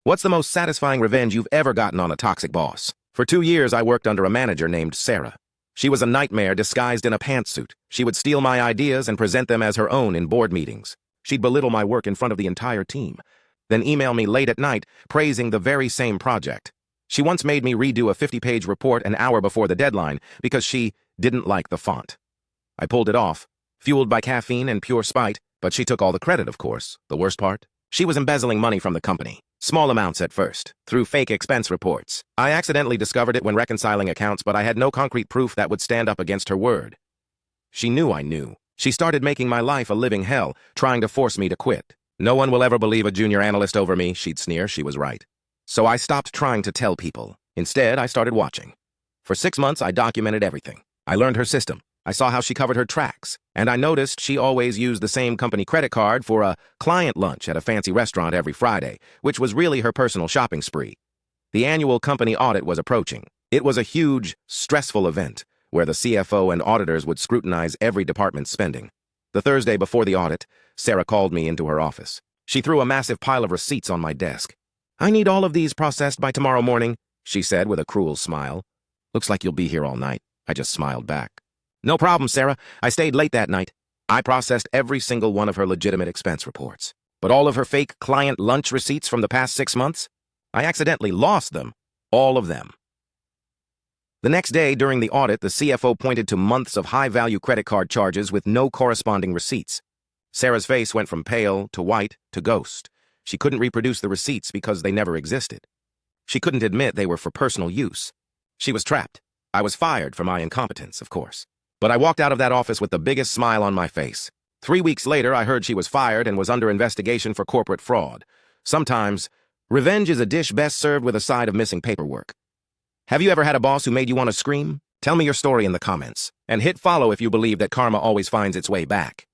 What's the most satisfying revenge you've ever gotten on a toxic boss? For 2 years, I worked under a manager named Sarah. She was a nightmare disguised in a pantsuit. She would steal my ideas and present them as her own in board meetings. She'd belittle my work in front of the entire team, then email me late at night praising the very same project. She once made me redo a 50-page report an hour before the deadline because she didn't like the font. I pulled it off, fueled by caffeine and pure spite, but she took all the credit, of course. The worst part? She was embezzling money from the company. Small amounts at first, through fake expense reports. I accidentally discovered it when reconciling accounts, but I had no concrete proof that would stand up against her word. She knew I knew. She started making my life a living hell, trying to force me to quit. No one will ever believe a junior analyst over me, she'd sneer. She was right. So I stopped trying to tell people. Instead, I started watching. For 6 months, I documented everything. I learned her system. I saw how she covered her tracks, and I noticed she always used the same company credit card for a client lunch at a fancy restaurant every Friday, which was really her personal shopping spree. The annual company audit was approaching. It was a huge, stressful event where the CFO and auditors would scrutinize every department's spending. The Thursday before the audit, Sarah called me into her office. She threw a massive pile of receipts on my desk. "I need all of these processed by tomorrow morning," she said with a cruel smile. "Looks like you'll be here all night." I just smiled back. "No problem, Sarah. I stayed late that night." I processed every single one of her legitimate expense reports. But all of her fake client lunch receipts from the past 6 months? I accidentally lost them. All of them. The next day, during the audit, the CFO pointed to months of high-value credit card charges with no corresponding receipts. Sarah's face went from pale to white to ghost. She couldn't reproduce the receipts because they never existed. She couldn't admit they were for personal use. She was trapped. I was fired for my incompetence, of course. But I walked out of that office with the biggest smile on my face. 3 weeks later, I heard she was fired and was under investigation for corporate fraud. Sometimes, revenge is a dish best served with a side of missing paperwork. Have you ever had a boss who made you want to scream? Tell me your story in the comments, and hit follow if you believe that karma always finds its way back.